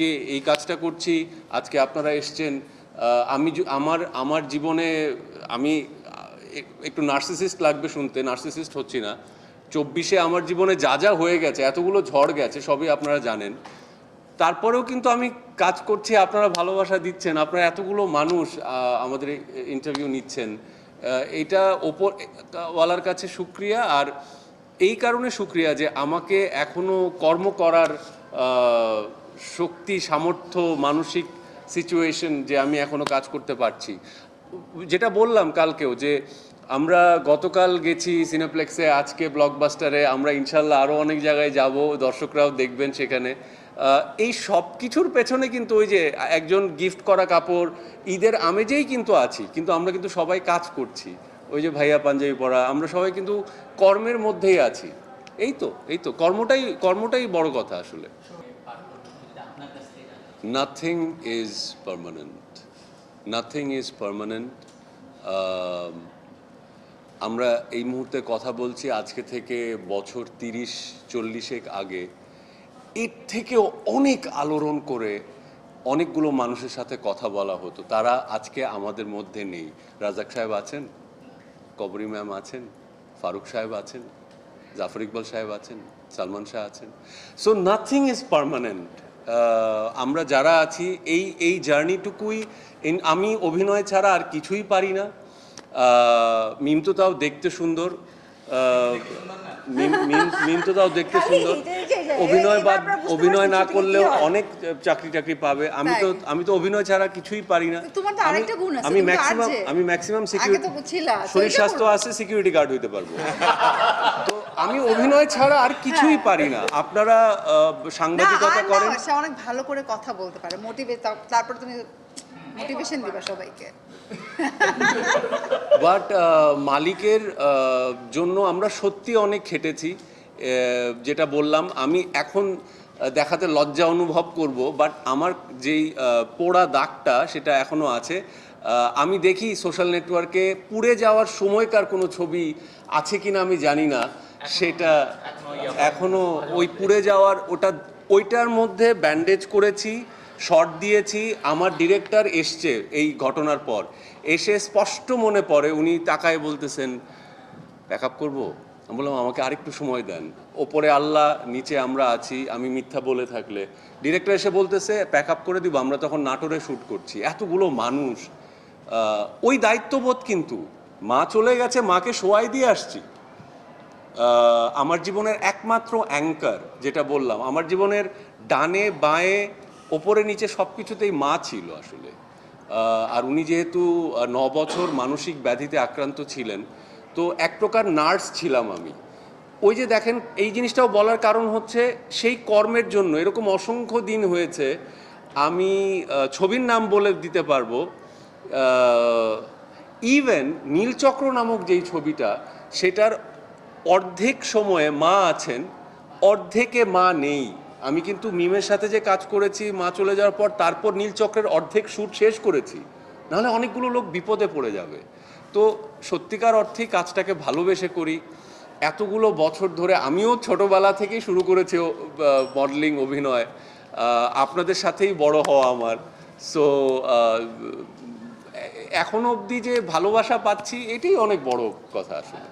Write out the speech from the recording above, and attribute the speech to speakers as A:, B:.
A: আজকে এই কাজটা করছি, আজকে আপনারা এসছেন। আমার জীবনে আমি একটু নার্সিসিস্ট লাগবে শুনতে, নার্সিসিস্ট হচ্ছি না। 24-এ আমার জীবনে যা যা হয়ে গেছে, এতগুলো ঝড় গেছে, সবই আপনারা জানেন। তারপরেও কিন্তু আমি কাজ করছি, আপনারা ভালোবাসা দিচ্ছেন, আপনারা এতগুলো মানুষ আমাদের ইন্টারভিউ নিচ্ছেন। এটা ওপরওয়ালার কাছে শুকরিয়া। আর এই কারণে শুকরিয়া যে আমাকে এখনো কর্ম করার শক্তি, সামর্থ্য, মানসিক সিচুয়েশন যে আমি এখনো কাজ করতে পারছি। যেটা বললাম কালকেও যে আমরা গতকাল গেছি সিনেপ্লেক্সে, আজকে ব্লকবাস্টারে, আমরা ইনশাল্লাহ আরও অনেক জায়গায় যাব, দর্শকরাও দেখবেন সেখানে। এই সব কিছুর পেছনে কিন্তু ওই যে একজন গিফট করা কাপড়, ঈদের আমেজেই কিন্তু আছি, কিন্তু আমরা কিন্তু সবাই কাজ করছি। ওই যে ভাইয়া পাঞ্জাবি পরা, আমরা সবাই কিন্তু কর্মের মধ্যেই আছি। এই তো কর্মটাই বড় কথা আসলে। Nothing is permanent. আমরা এই মুহূর্তে কথা বলছি আজকে থেকে বছর 30-40 আগে। এর থেকেও অনেক আলোড়ন করে অনেকগুলো মানুষের সাথে কথা বলা হতো, তারা আজকে আমাদের মধ্যে নেই। রাজাক সাহেব আছেন, কবরী ম্যাম আছেন, ফারুক সাহেব আছেন, জাফর ইকবাল সাহেব আছেন, সালমান শাহ আছেন। So nothing is permanent. আমরা যারা আছি এই জার্নিটুকুই। আমি অভিনয় ছাড়া আর কিছুই পারি না। মিম তো তাও দেখতে সুন্দর, মিম তো তাও দেখতে সুন্দর। অভিনয় না করলেও অনেক চাকরি পাবে। আমি তো অভিনয় ছাড়া কিছুই পারি না। আমি ম্যাক্সিমাম শরীর স্বাস্থ্য আছে, সিকিউরিটি গার্ড হইতে পারবো। তো আমি অভিনয় ছাড়া আর কিছুই পারি না। আপনারা সাংবাদিকতা করেন,
B: অনেক ভালো করে কথা বলতে পারে, তারপর তুমি মোটিভেশন দিবা সবাইকে।
A: বাট মালিকের জন্য আমরা সত্যি অনেক খেটেছি। যেটা বললাম, আমি এখন দেখাতে লজ্জা অনুভব করব, বাট আমার যেই পোড়া দাগটা সেটা এখনও আছে। আমি দেখি সোশ্যাল নেটওয়ার্কে পুড়ে যাওয়ার সময়কার কোনো ছবি আছে কিনা আমি জানি না, সেটা এখনও ওই পুড়ে যাওয়ার ওইটার মধ্যে ব্যান্ডেজ করেছি, শর্ট দিয়েছি। আমার ডিরেক্টর এসছে এই ঘটনার পর, এসে স্পষ্ট মনে পড়ে উনি তাকায় বলতেছেন, প্যাক আপ করবো? আমি বললাম আমাকে আরেকটু সময় দেন, ওপরে আল্লাহ, নিচে আমরা আছি, আমি মিথ্যা বলে থাকলে। ডিরেক্টর এসে বলতেছে প্যাক আপ করে দিব, আমরা তখন নাটোরে শ্যুট করছি, এতগুলো মানুষ। ওই দায়িত্ববোধ, কিন্তু মা চলে গেছে, মাকে শোয়াই দিয়ে আসছি। আমার জীবনের একমাত্র অ্যাঙ্কার, যেটা বললাম, আমার জীবনের ডানে বাঁয়ে ওপরে নিচে সব কিছুতেই মা ছিল আসলে। আর উনি যেহেতু 9 বছর মানসিক ব্যাধিতে আক্রান্ত ছিলেন, তো এক প্রকার নার্স ছিলাম আমি। ওই যে দেখেন, এই জিনিসটাও বলার কারণ হচ্ছে সেই কর্মের জন্য এরকম অসংখ্য দিন হয়েছে। আমি ছবির নাম বলে দিতে পারবো, ইভেন নীলচক্র নামক যেই ছবিটা, সেটার অর্ধেক সময়ে মা আছেন, অর্ধেকে মা নেই। আমি কিন্তু মিমের সাথে যে কাজ করেছি মা চলে যাওয়ার পর, তারপর নীলচক্রের অর্ধেক শ্যুট শেষ করেছি, নাহলে অনেকগুলো লোক বিপদে পড়ে যাবে। তো সত্যিকার অর্থেই কাজটাকে ভালোবেসে করি এতগুলো বছর ধরে। আমিও ছোটোবেলা থেকেই শুরু করেছি মডেলিং, অভিনয়, আপনাদের সাথেই বড় হওয়া আমার। সো এখনো অবধি যে ভালোবাসা পাচ্ছি, এটাই অনেক বড় কথা আসলে।